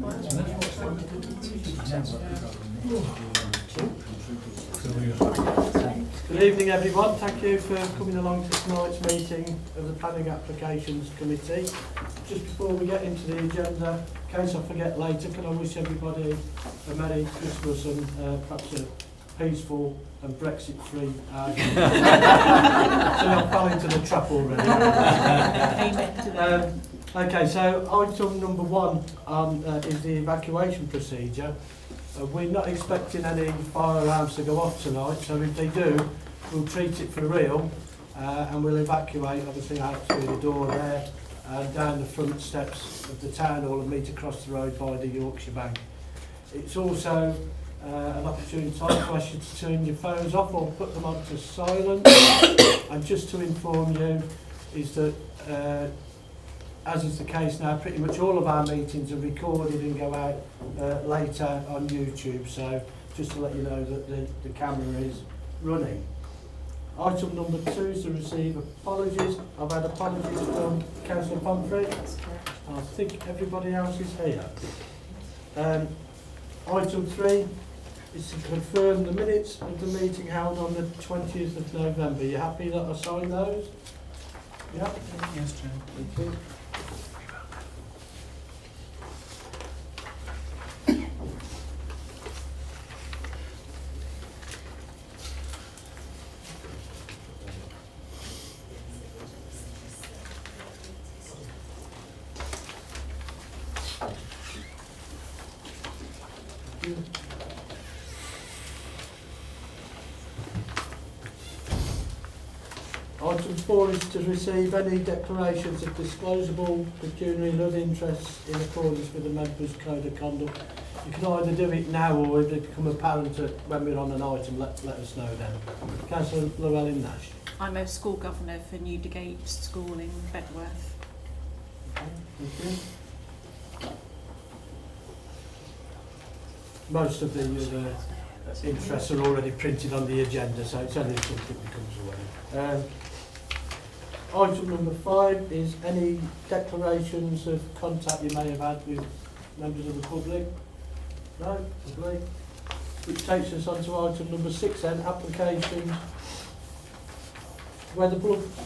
Good evening everyone, thank you for coming along to tonight's meeting of the Planning Applications Committee. Just before we get into the agenda, in case I forget later, can I wish everybody a Merry Christmas and perhaps a peaceful and Brexit-free so I fell into the trap already. Okay, so item number one is the evacuation procedure. We're not expecting any fire alarms to go off tonight, so if they do, we'll treat it for real and we'll evacuate obviously out through the door there and down the front steps of the town hall and meet across the road by the Yorkshire Bank. It's also an opportune time for us to turn your phones off or put them onto silent. And just to inform you is that as is the case now, pretty much all of our meetings are recorded and go out later on YouTube, so just to let you know that the camera is running. Item number 2 is to receive apologies. I've had apologies from Councillor Pomfrey. I think everybody else is here. Item 3 is to confirm the minutes of the meeting held on the 20th of November. You happy that I signed those? Yeah? Yes, Chair. Thank you. Item 4 is to receive any declarations of disclosable pecuniary and other interests in accordance with the Members' Code of Conduct. You can either do it now or if they become apparent when we're on an item, let us know then. Councillor Llewellyn-Nash. I'm a school governor for Nuneaton School in Bedworth. Okay, thank you. Most of the interests are already printed on the agenda, so it's only if something becomes away. Item number 5 is any declarations of contact you may have had with members of the public. No? Lovely. Which takes us on to item number 6 then, applications where the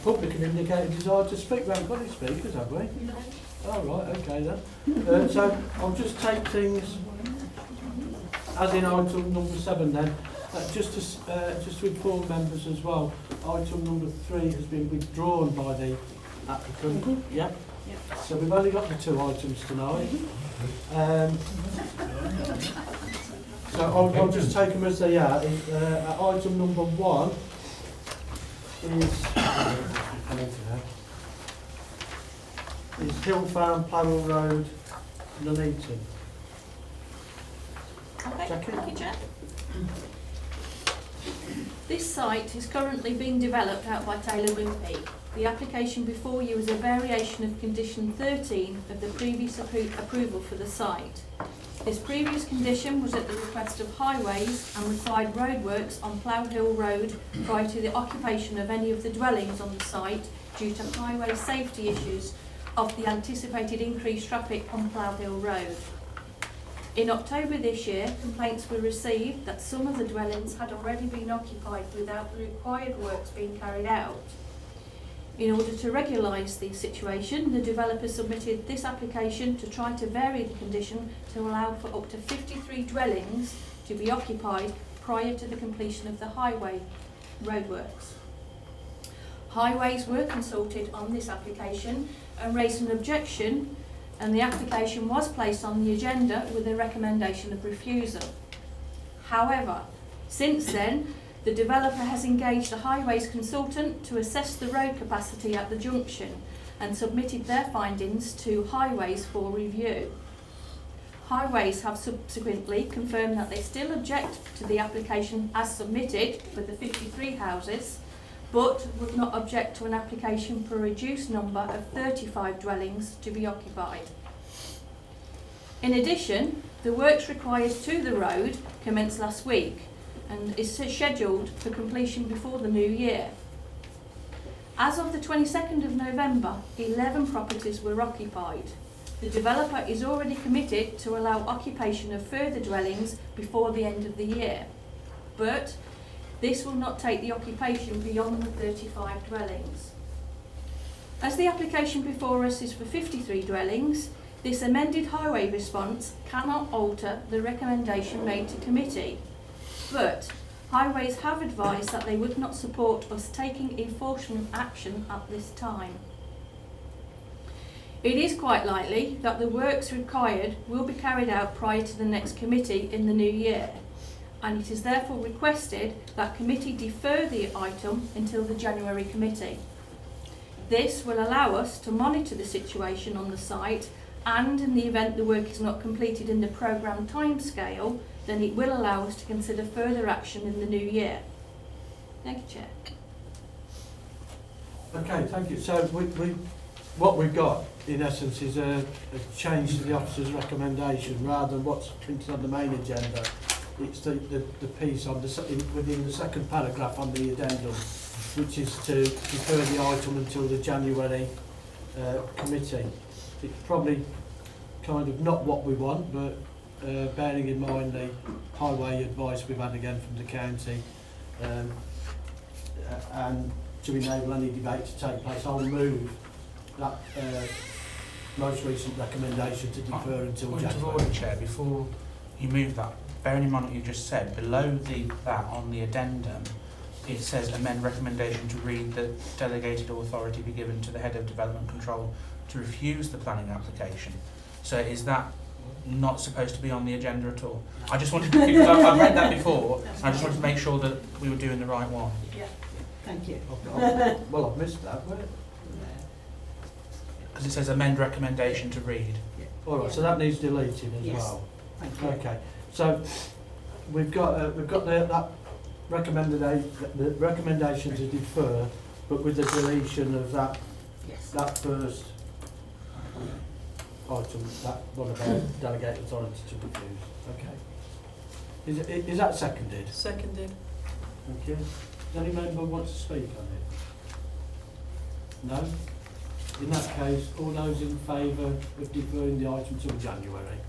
public can indicate a desire to speak. We haven't got any speakers, have we? No. Oh right, okay then. So I'll just take things as in item number 7 then. Just to inform members as well, item number 3 has been withdrawn by the applicant. Mm-hmm. Yep. Yep. So we've only got the 2 items tonight. So I'll just take them as they are. Item number 1 is Hill Farm, Plowell Road, Nuneaton. Okay, Jackie? thank you, Chair. This site is currently being developed out by Taylor Wimpey. The application before you is a variation of condition 13 of the previous approval for the site. This previous condition was at the request of Highways and required roadworks on Plough Hill Road prior to the occupation of any of the dwellings on the site due to highway safety issues of the anticipated increased traffic on Plough Hill Road. In October this year, complaints were received that some of the dwellings had already been occupied without the required works being carried out. In order to regularise the situation, the developer submitted this application to try to vary the condition to allow for up to 53 dwellings to be occupied prior to the completion of the highway roadworks. Highways were consulted on this application and raised an objection, and the application was placed on the agenda with a recommendation of refusal. However, since then, the developer has engaged a highways consultant to assess the road capacity at the junction and submitted their findings to Highways for review. Highways have subsequently confirmed that they still object to the application as submitted for the 53 houses, but would not object to an application for a reduced number of 35 dwellings to be occupied. In addition, the works required to the road commenced last week and is scheduled for completion before the new year. As of the 22nd of November, 11 properties were occupied. The developer is already committed to allow occupation of further dwellings before the end of the year, but this will not take the occupation beyond the 35 dwellings. As the application before us is for 53 dwellings, this amended highway response cannot alter the recommendation made to committee, but Highways have advised that they would not support us taking enforcement action at this time. It is quite likely that the works required will be carried out prior to the next committee in the new year, and it is therefore requested that committee defer the item until the January committee. This will allow us to monitor the situation on the site, and in the event the work is not completed in the programme timescale, then it will allow us to consider further action in the new year. Thank you, Chair. Okay, thank you. So what we've got, in essence, is a change to the officer's recommendation rather than what's printed on the main agenda. It's the piece on within the second paragraph on the addendum, which is to defer the item until the January committee. It's probably kind of not what we want, but bearing in mind the highway advice we've had again from the county, and to enable any debate to take place, I'll move that most recent recommendation to defer until Point January. of order, Chair, before you move that, bearing in mind what you just said, below that on the addendum, it says amend recommendation to read that delegated authority be given to the head of development control to refuse the planning application. So is that not supposed to be on the agenda at all? I just wanted to, because I've read that before, and I just wanted to make sure that we were doing the right one. Yeah. Thank you. Well, I've missed that. Because it says amend recommendation to read. All right, so that needs deleted as Yes. well. Thank you. Okay, so we've got that the recommendation to defer, but with the deletion of that Yes. first item, that one about delegated authority to refuse. Okay. Is that seconded? Seconded. Thank you. Does any member want to speak on it? No? In that case, all those in favour of deferring the item till January?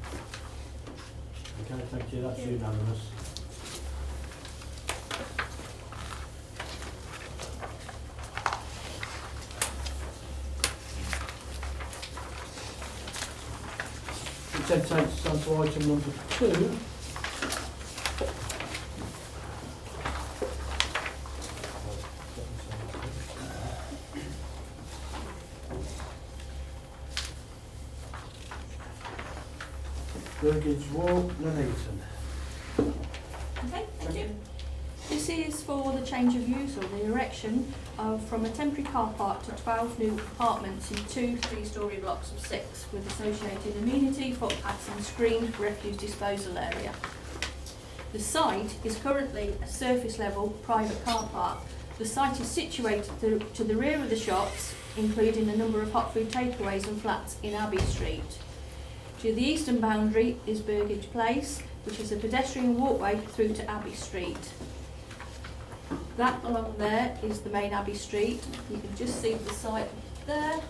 Okay, thank you, that's unanimous. Which then takes us on to item number 2. Burgage Walk, Nuneaton. Okay, thank you. This is for the change of use or the erection of from a temporary car park to 12 new apartments in 2 3-storey blocks of 6 with associated amenity, footpaths and screened refuse disposal area. The site is currently a surface level private car park. The site is situated to the rear of the shops, including a number of hot food takeaways and flats in Abbey Street. To the eastern boundary is Burgage Place, which is a pedestrian walkway through to Abbey Street. That along there is the main Abbey Street. You can just see the site there.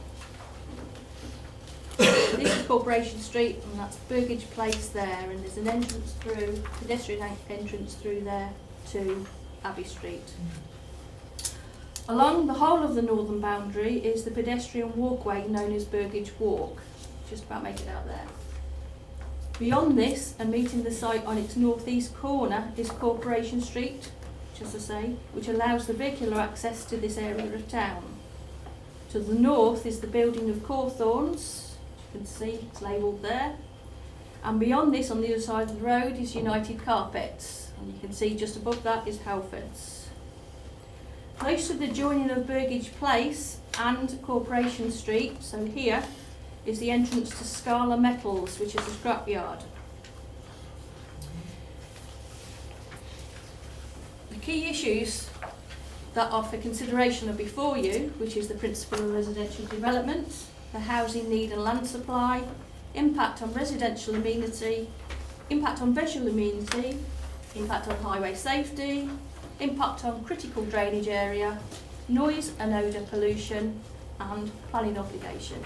This is Corporation Street, and that's Burgage Place there, and there's an entrance through, pedestrian entrance through there to Abbey Street. Along the whole of the northern boundary is the pedestrian walkway known as Burgage Walk. Just about make it out there. Beyond this, and meeting the site on its northeast corner, is Corporation Street, as I say, which allows the vehicular access to this area of town. To the north is the building of Cawthorns, you can see it's labelled there. And beyond this, on the other side of the road, is United Carpets, and you can see just above that is Halfords. Close to the joining of Burgage Place and Corporation Street, so here, is the entrance to Scala Metals, which is a scrapyard. The key issues that are for consideration are before you, which is the principle of residential development, the housing need and land supply, impact on residential amenity, impact on visual amenity, impact on highway safety, impact on critical drainage area, noise and odour pollution, and planning obligations.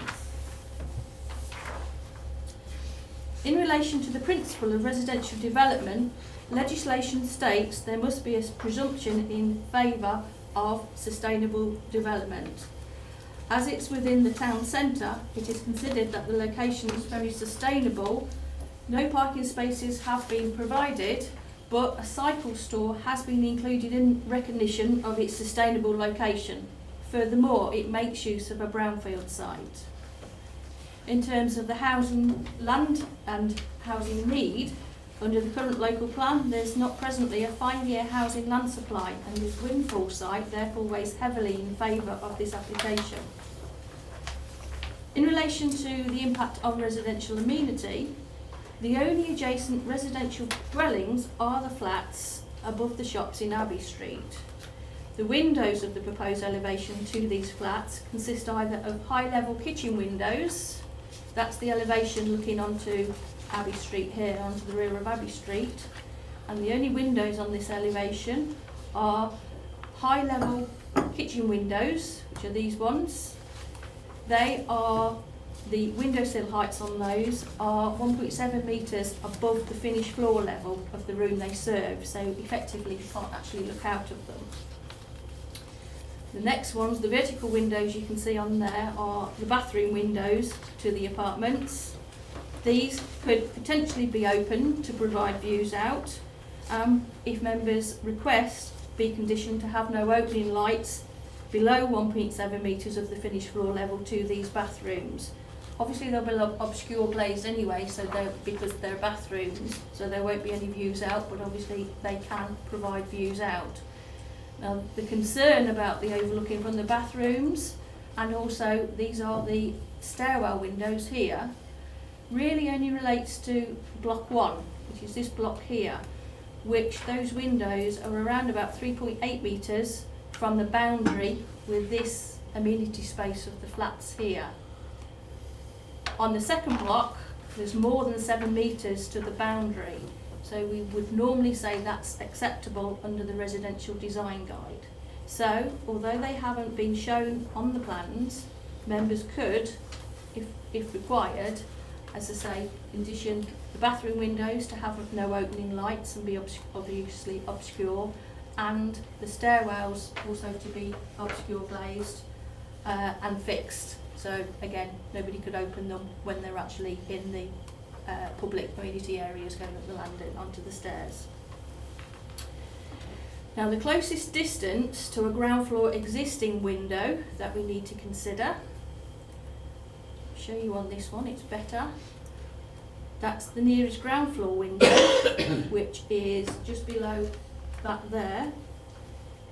In relation to the principle of residential development, legislation states there must be a presumption in favour of sustainable development. As it's within the town centre, it is considered that the location is very sustainable. No parking spaces have been provided, but a cycle store has been included in recognition of its sustainable location. Furthermore, it makes use of a brownfield site. In terms of the housing land and housing need, under the current local plan, there's not presently a 5-year housing land supply, and this windfall site therefore weighs heavily in favour of this application. In relation to the impact on residential amenity, the only adjacent residential dwellings are the flats above the shops in Abbey Street. The windows of the proposed elevation to these flats consist either of high-level kitchen windows, that's the elevation looking onto Abbey Street here, onto the rear of Abbey Street, and the only windows on this elevation are high-level kitchen windows, which are these ones. They are, the windowsill heights on those are 1.7 metres above the finished floor level of the room they serve, so effectively you can't actually look out of them. The next ones, the vertical windows you can see on there, are the bathroom windows to the apartments. These could potentially be open to provide views out, if members request be conditioned to have no opening lights below 1.7 metres of the finished floor level to these bathrooms. Obviously they'll be obscure glazed anyway, so because they're bathrooms, so there won't be any views out, but obviously they can provide views out. Now the concern about the overlooking from the bathrooms, and also these are the stairwell windows here, really only relates to block 1, which is this block here, which those windows are around about 3.8 metres from the boundary with this amenity space of the flats here. On the second block, there's more than 7 metres to the boundary, so we would normally say that's acceptable under the residential design guide. So, although they haven't been shown on the plans, members could, if required, as I say, condition the bathroom windows to have no opening lights and be obviously obscure, and the stairwells also to be obscure glazed and fixed. So again, nobody could open them when they're actually in the public amenity areas going up the landing onto the stairs. Now the closest distance to a ground floor existing window that we need to consider, I'll show you on this one, it's better. That's the nearest ground floor window, which is just below that there,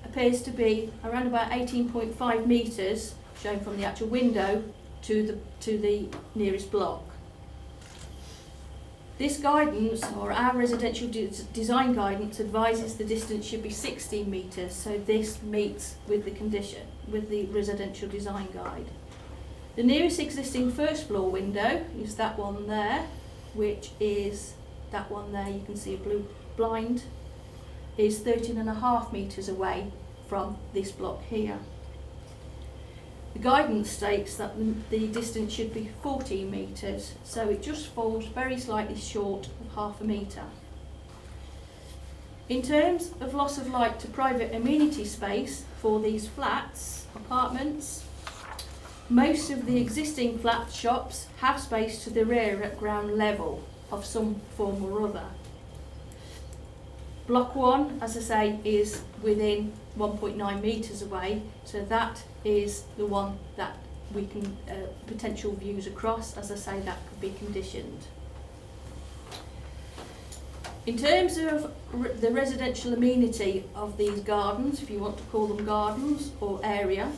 appears to be around about 18.5 metres, shown from the actual window to the nearest block. This guidance, or our residential design guidance, advises the distance should be 16 metres, so this meets with the condition, with the residential design guide. The nearest existing first floor window is that one there, which is that one there, you can see a blue blind, is 13.5 metres away from this block here. The guidance states that the distance should be 14 metres, so it just falls very slightly short of half a metre. In terms of loss of light to private amenity space for these flats, apartments, most of the existing flat shops have space to the rear at ground level of some form or other. Block 1, as I say, is within 1.9 metres away, so that is the one that we can potential views across. As I say, that could be conditioned. In terms of the residential amenity of these gardens, if you want to call them gardens or area,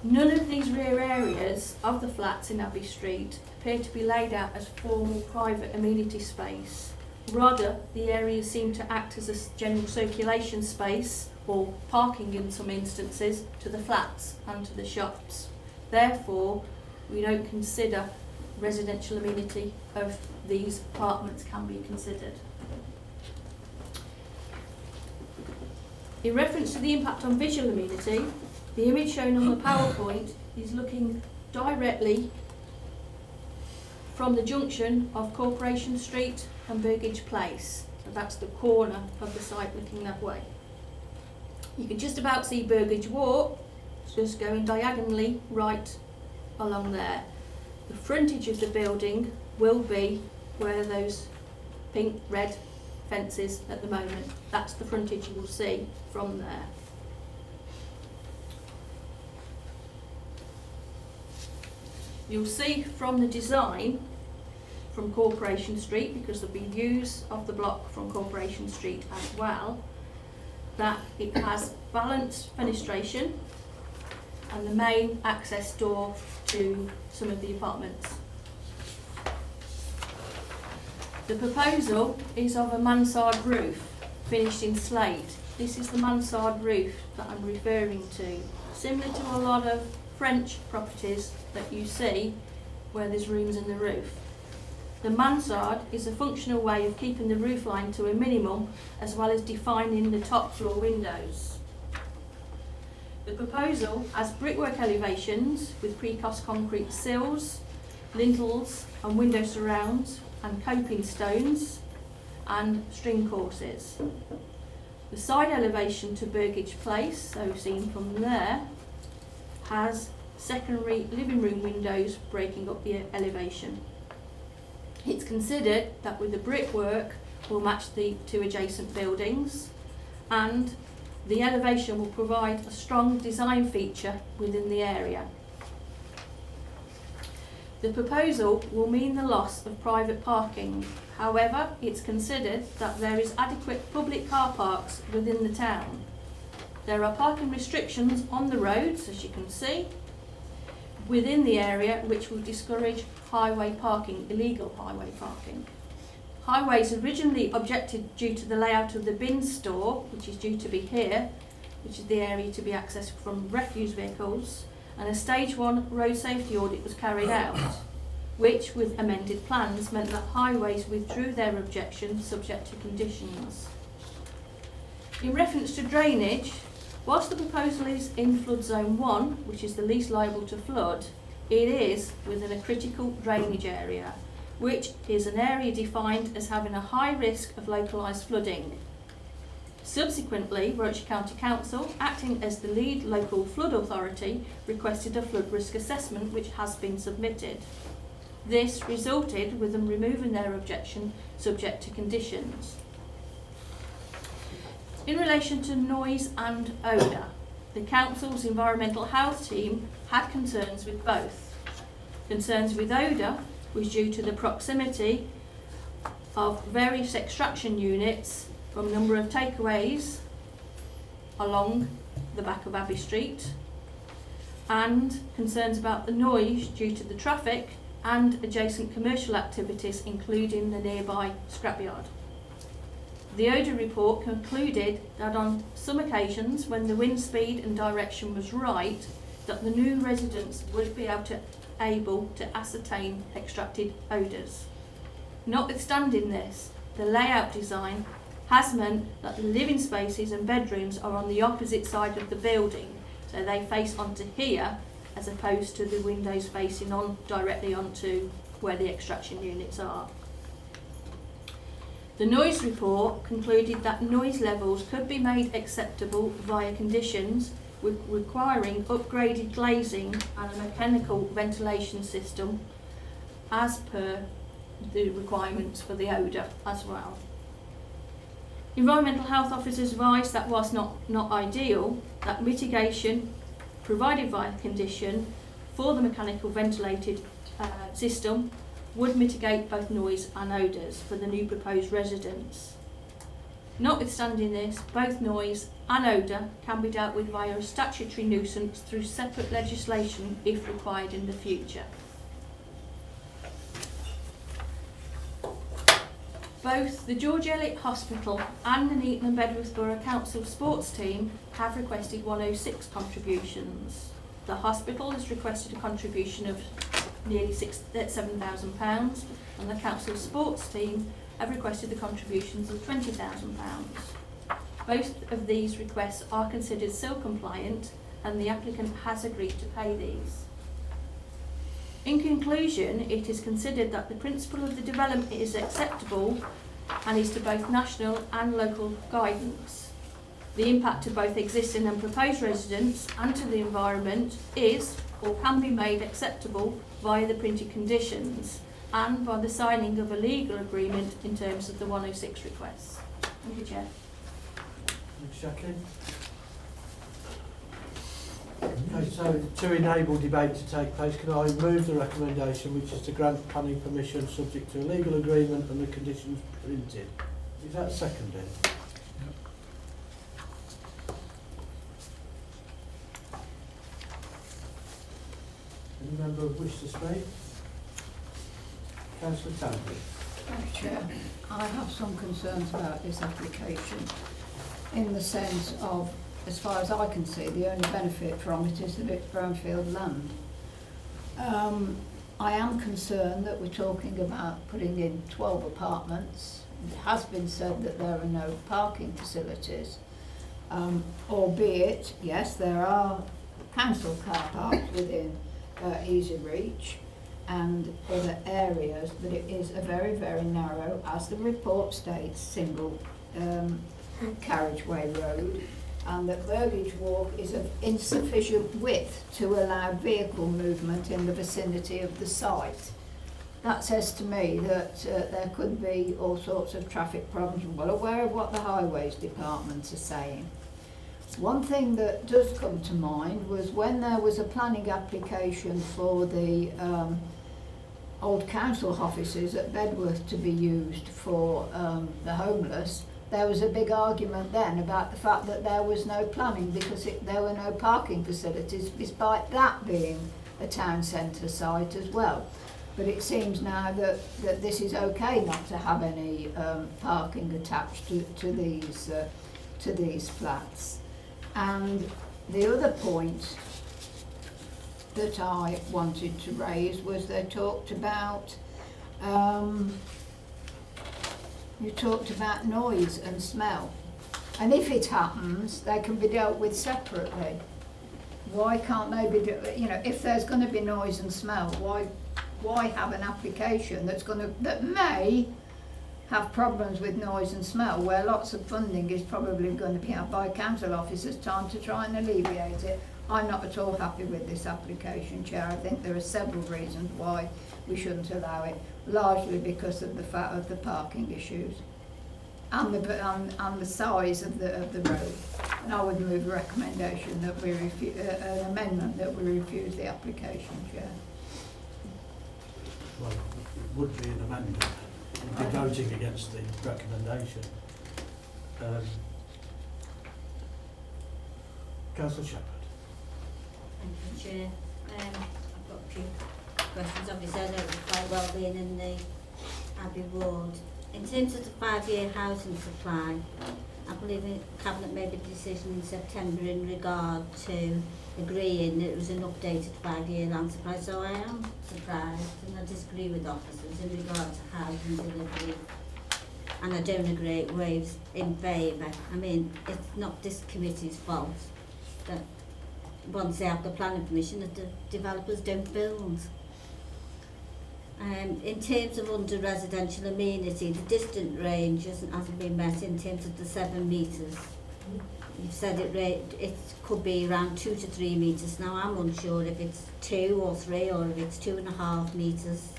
none of these rear areas of the flats in Abbey Street appear to be laid out as formal private amenity space. Rather, the areas seem to act as a general circulation space, or parking in some instances, to the flats and to the shops. Therefore, we don't consider residential amenity of these apartments can be considered. In reference to the impact on visual amenity, the image shown on the PowerPoint is looking directly from the junction of Corporation Street and Burgage Place. So that's the corner of the site looking that way. You can just about see Burgage Walk, just going diagonally right along there. The frontage of the building will be where those pink, red fences at the moment. That's the frontage you will see from there. You'll see from the design from Corporation Street, because there'll be views of the block from Corporation Street as well, that it has balanced fenestration and the main access door to some of the apartments. The proposal is of a mansard roof finished in slate. This is the mansard roof that I'm referring to, similar to a lot of French properties that you see where there's rooms in the roof. The mansard is a functional way of keeping the roof line to a minimum, as well as defining the top floor windows. The proposal has brickwork elevations with precast concrete sills, lintels and window surrounds and coping stones and string courses. The side elevation to Burgage Place, so seen from there, has secondary living room windows breaking up the elevation. It's considered that with the brickwork will match the two adjacent buildings, and the elevation will provide a strong design feature within the area. The proposal will mean the loss of private parking. However, it's considered that there is adequate public car parks within the town. There are parking restrictions on the roads, as you can see, within the area, which will discourage highway parking, illegal highway parking. Highways originally objected due to the layout of the bin store, which is due to be here, which is the area to be accessed from refuse vehicles, and a stage 1 road safety audit was carried out, which with amended plans meant that highways withdrew their objection subject to conditions. In reference to drainage, whilst the proposal is in flood zone 1, which is the least liable to flood, it is within a critical drainage area, which is an area defined as having a high risk of localised flooding. Subsequently, Warwickshire County Council, acting as the lead local flood authority, requested a flood risk assessment which has been submitted. This resulted with them removing their objection subject to conditions. In relation to noise and odour, the Council's environmental health team had concerns with both. Concerns with odour was due to the proximity of various extraction units from a number of takeaways along the back of Abbey Street, and concerns about the noise due to the traffic and adjacent commercial activities, including the nearby scrapyard. The odour report concluded that on some occasions, when the wind speed and direction was right, that the new residents would be able to ascertain extracted odours. Notwithstanding this, the layout design has meant that the living spaces and bedrooms are on the opposite side of the building, so they face onto here as opposed to the windows facing on directly onto where the extraction units are. The noise report concluded that noise levels could be made acceptable via conditions requiring upgraded glazing and a mechanical ventilation system as per the requirements for the odour as well. Environmental health officers advised that whilst not ideal, that mitigation provided via condition for the mechanical ventilated system would mitigate both noise and odours for the new proposed residents. Notwithstanding this, both noise and odour can be dealt with via a statutory nuisance through separate legislation if required in the future. Both the George Eliot Hospital and the Nuneaton and Bedworth Borough Council sports team have requested 106 contributions. The hospital has requested a contribution of nearly £7,000, and the council sports team have requested the contributions of £20,000. Both of these requests are considered SIL compliant, and the applicant has agreed to pay these. In conclusion, it is considered that the principle of the development is acceptable and is to both national and local guidance. The impact to both existing and proposed residents and to the environment is or can be made acceptable via the printed conditions and by the signing of a legal agreement in terms of the 106 requests. Thank you, Chair. Thanks, Jacqueline. Okay, so to enable debate to take place, can I move the recommendation, which is to grant planning permission subject to a legal agreement and the conditions printed? Is that seconded? Any member wish to speak? Councillor Tandy. Thank you, Chair. I have some concerns about this application in the sense of, as far as I can see, the only benefit from it is that it's brownfield land. I am concerned that we're talking about putting in 12 apartments. It has been said that there are no parking facilities, albeit, yes, there are council car parks within easy reach and other areas, but it is a very, very narrow, as the report states, single carriageway road, and that Burgage Walk is of insufficient width to allow vehicle movement in the vicinity of the site. That says to me that there could be all sorts of traffic problems. I'm well aware of what the Highways Department are saying. One thing that does come to mind was when there was a planning application for the old council offices at Bedworth to be used for the homeless. There was a big argument then about the fact that there was no planning because there were no parking facilities, despite that being a town centre site as well. But it seems now that this is okay not to have any parking attached to these flats. And the other point that I wanted to raise was they talked about noise and smell, and if it happens they can be dealt with separately. Why can't they be if there's going to be noise and smell, why have an application that may have problems with noise and smell, where lots of funding is probably going to be had by council officers time to try and alleviate it? I'm not at all happy with this application, Chair. I think there are several reasons why we shouldn't allow it, largely because of the fact of the parking issues and the size of the road. And I would move a recommendation that we an amendment that we refuse the application, Chair. Well, it would be an amendment. We'd be voting against the recommendation. Councillor Shepherd. Thank you, Chair. I've got a few questions. Obviously, I know it's quite well being in the Abbey Ward. In terms of the 5-year housing supply, I believe the Cabinet made a decision in September in regard to agreeing that it was an updated 5-year land supply. So I am surprised, and I disagree with officers in regard to housing delivery. And I don't agree waves in favour. I mean, it's not this committee's fault that once they have the planning permission that the developers don't build. In terms of under residential amenity, the distant range hasn't been met in terms of the 7 metres. You've said it could be around 2 to 3 metres. Now I'm unsure if it's 2 or 3 or if it's 2.5 metres.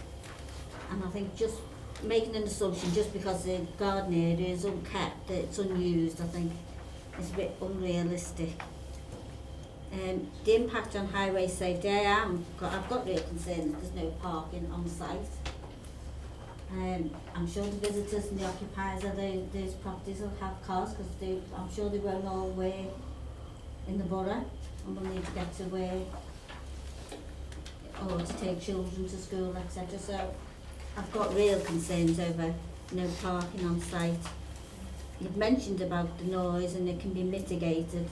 And I think just making an assumption just because the garden area is unkept, that it's unused, I think is a bit unrealistic. The impact on highway safety, I've got real concern that there's no parking on site. I'm sure the visitors and the occupiers of those properties will have cars because I'm sure they won't all work in the borough and will need to get to work or to take children to school, etc. So I've got real concerns over no parking on site. You've mentioned about the noise and it can be mitigated.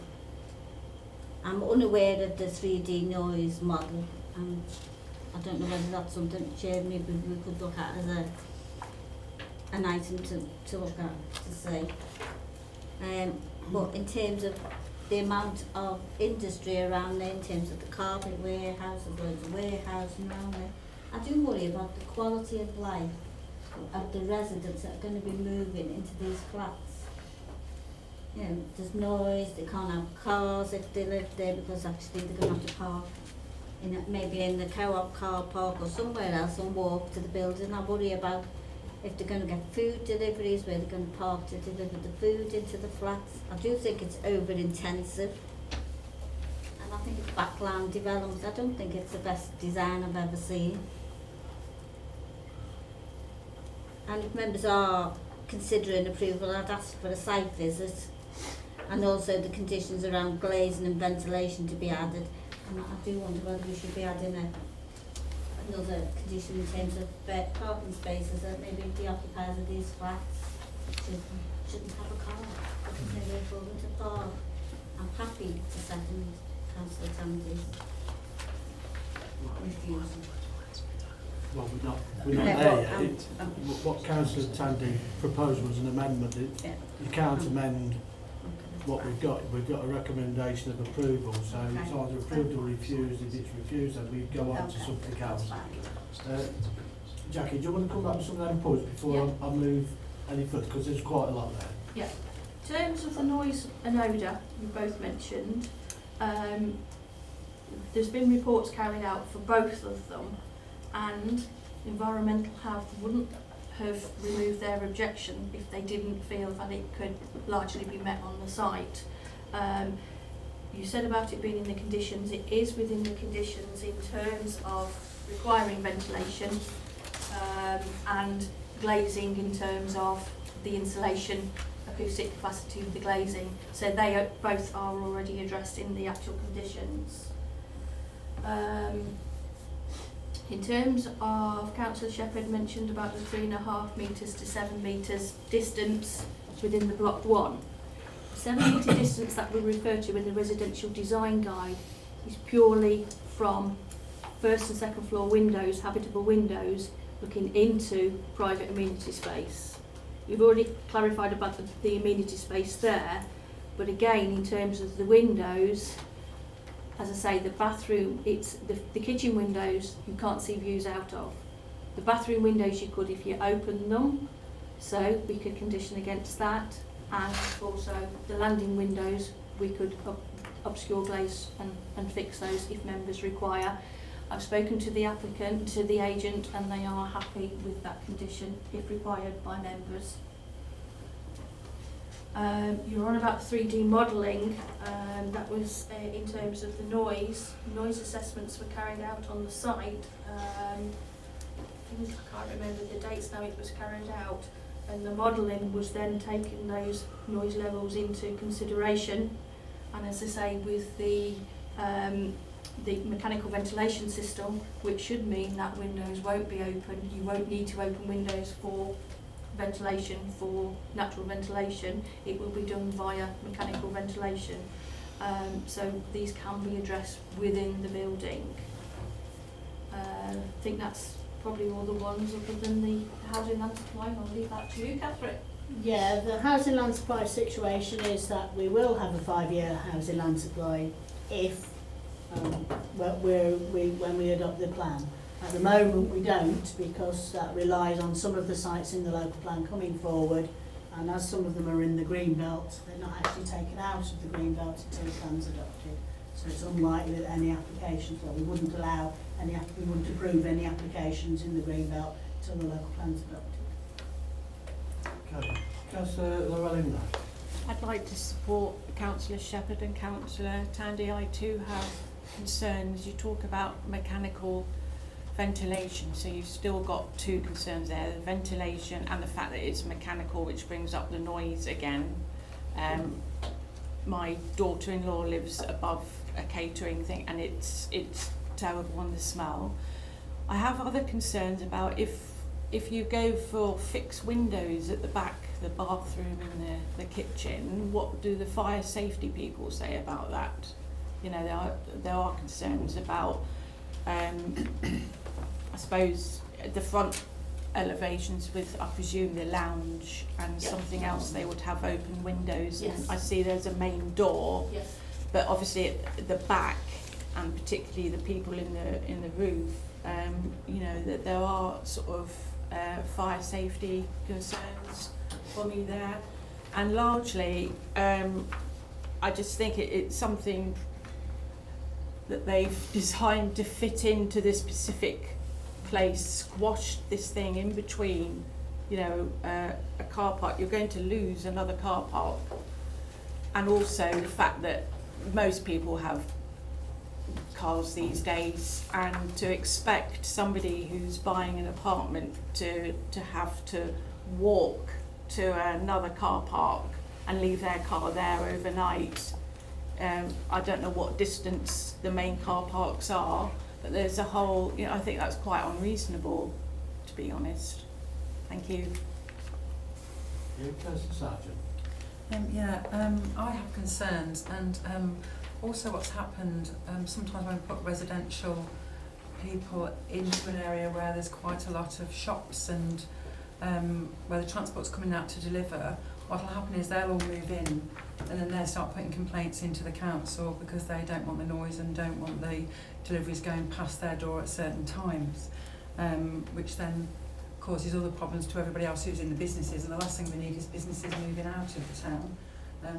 I'm unaware of the 3D noise model, and I don't know whether that's something, Chair, maybe we could look at as an item to look at, to say. But in terms of the amount of industry around there in terms of the carpet warehouse, there's loads of warehousing around there. I do worry about the quality of life of the residents that are going to be moving into these flats. You know, there's noise, they can't have cars if they live there because actually they're going to have to park maybe in the co-op car park or somewhere else and walk to the building. I worry about if they're going to get food deliveries, where they're going to park to deliver the food into the flats. I do think it's over-intensive. And I think it's backland development. I don't think it's the best design I've ever seen. And if members are considering approval, I'd ask for a site visit and also the conditions around glazing and ventilation to be added. And I do wonder whether we should be adding another condition in terms of parking spaces, that maybe the occupiers of these flats shouldn't have a car because they're able to park. I'm happy to second Councillor Tandy's refusal. Well, we're not there yet. What Councillor Tandy proposed was an amendment. You can't amend what we've got. We've got a recommendation of approval, so it's either approved or refused. If it's refused, then we go on to something else. Jackie, do you want to come back to some of them points before I move any further? Because there's quite a lot there. Yeah. In terms of the noise and odour you both mentioned, there's been reports carried out for both of them, and Environmental Health wouldn't have removed their objection if they didn't feel that it could largely be met on the site. You said about it being in the conditions. It is within the conditions in terms of requiring ventilation and glazing in terms of the insulation, acoustic capacity of the glazing. So they both are already addressed in the actual conditions. In terms of, Councillor Shepherd mentioned about the 3.5 metres to 7 metres distance within the Block 1. The 7 metre distance that we refer to in the residential design guide is purely from first and second floor windows, habitable windows, looking into private amenity space. You've already clarified about the amenity space there, but again, in terms of the windows, as I say, the bathroom, it's the kitchen windows you can't see views out of. The bathroom windows you could if you open them, so we could condition against that, and also the landing windows we could obscure glaze and fix those if members require. I've spoken to the applicant, to the agent, and they are happy with that condition if required by members. You're on about 3D modelling. That was in terms of the noise. Noise assessments were carried out on the site. I can't remember the dates now it was carried out. And the modelling was then taking those noise levels into consideration. And as I say, with the mechanical ventilation system, which should mean that windows won't be open. You won't need to open windows for ventilation, for natural ventilation. It will be done via mechanical ventilation. So these can be addressed within the building. I think that's probably all the ones other than the housing land supply. I'll leave that to you, Catherine. Yeah, the housing land supply situation is that we will have a 5-year housing land supply if when we adopt the plan. At the moment we don't, because that relies on some of the sites in the local plan coming forward, and as some of them are in the green belt, they're not actually taken out of the green belt until the plan's adopted. So it's unlikely that any applications, well, we wouldn't approve any applications in the green belt until the local plan's adopted. Okay. Councillor Llewellyn. I'd like to support Councillor Shepherd and Councillor Tandy. I too have concerns. You talk about mechanical ventilation, so you've still got two concerns there, the ventilation and the fact that it's mechanical, which brings up the noise again. My daughter-in-law lives above a catering thing, and it's terrible on the smell. I have other concerns about if you go for fixed windows at the back, the bathroom and the kitchen, what do the fire safety people say about that? You know, there are concerns about I suppose the front elevations with, I presume, the lounge and something else, they would have open windows. Yes. And I see there's a main door. Yes. but obviously at the back, and particularly the people in the roof, you know, that there are sort of fire safety concerns for me there, and largely I just think it's something that they've designed to fit into this specific place, squashed this thing in between, you know, a car park. You're going to lose another car park, and also the fact that most people have cars these days, and to expect somebody who's buying an apartment to have to walk to another car park and leave their car there overnight. I don't know what distance the main car parks are, but there's a whole, you know, I think that's quite unreasonable, to be honest. Thank you. Yeah, Councillor Sargent. I have concerns, and also what's happened, sometimes when we put residential people into an area where there's quite a lot of shops and where the transport's coming out to deliver, what'll happen is they'll all move in, and then they'll start putting complaints into the council because they don't want the noise and don't want the deliveries going past their door at certain times, which then causes other problems to everybody else who's in the businesses, and the last thing we need is businesses moving out of the town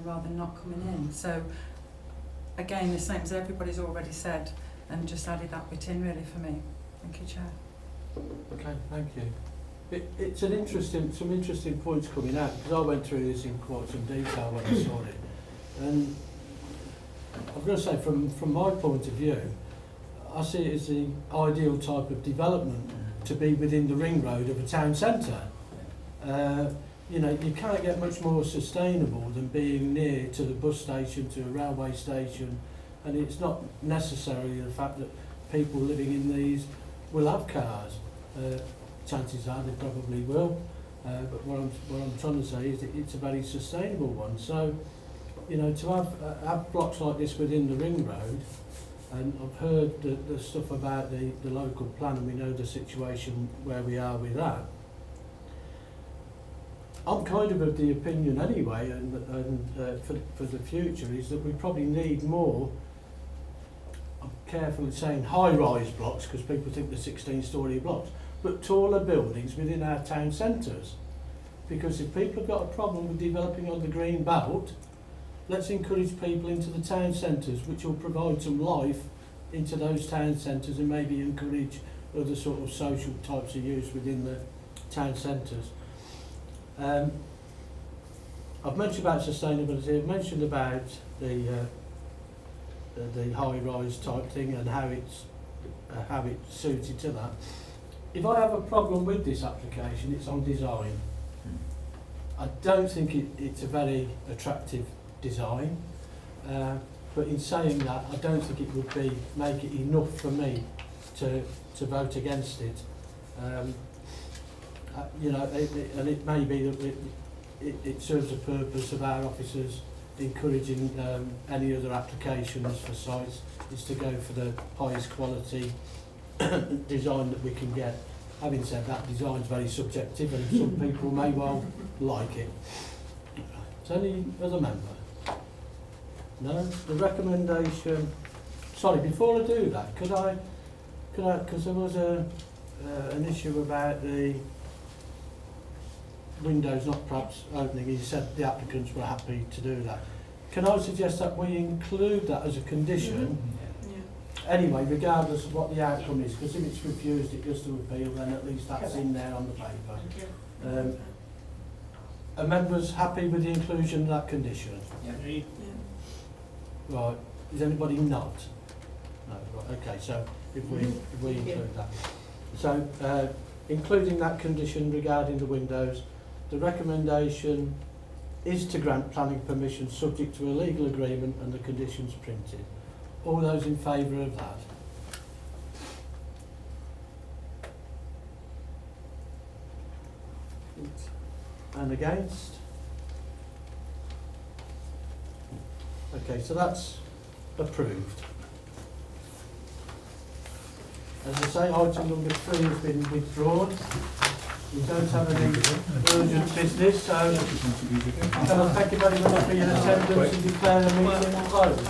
rather than not coming in. So again, the same as everybody's already said, and just added that bit in really for me. Thank you, Chair. Okay, thank you. It's some interesting points coming out, because I went through this in quite some detail when I saw it, and I've got to say, from my point of view, I see it as the ideal type of development to be within the ring road of a town centre. You know, you can't get much more sustainable than being near to the bus station, to a railway station, and it's not necessarily the fact that people living in these will have cars. Chances are they probably will, but what I'm trying to say is that it's a very sustainable one. So, you know, to have blocks like this within the ring road, and I've heard the stuff about the local plan, and we know the situation where we are with that. I'm kind of the opinion anyway, and for the future, is that we probably need more, I'm careful in saying high-rise blocks, because people think they're 16-storey blocks, but taller buildings within our town centres. Because if people have got a problem with developing on the green belt, let's encourage people into the town centres, which will provide some life into those town centres, and maybe encourage other sort of social types of use within the town centres. I've mentioned about sustainability, I've mentioned about the high-rise type thing and how it's suited to that. If I have a problem with this application, it's on design. I don't think it's a very attractive design, but in saying that, I don't think it would make it enough for me to vote against it. You know, and it may be that it serves the purpose of our officers encouraging any other applications for sites is to go for the highest quality design that we can get. Having said that, design's very subjective, and some people may well like it. Is any other member? No? The recommendation... Sorry, before I do that, could I, because there was an issue about the windows not perhaps opening. You said the applicants were happy to do that. Can I suggest that we include that as a condition? Anyway, regardless of what the outcome is, because if it's refused, it goes to appeal, then at least that's in there on the paper. Are members happy with the inclusion of that condition? Yeah. Right. Is anybody not? No. Right. Okay. So if we include that, so including that condition regarding the windows, the recommendation is to grant planning permission subject to a legal agreement and the conditions printed. All those in favour of that? And against? Okay, so that's approved. As I say, item number 3 has been withdrawn. We don't have any urgent business, so can I thank you very much for your attendance and declare the meeting closed.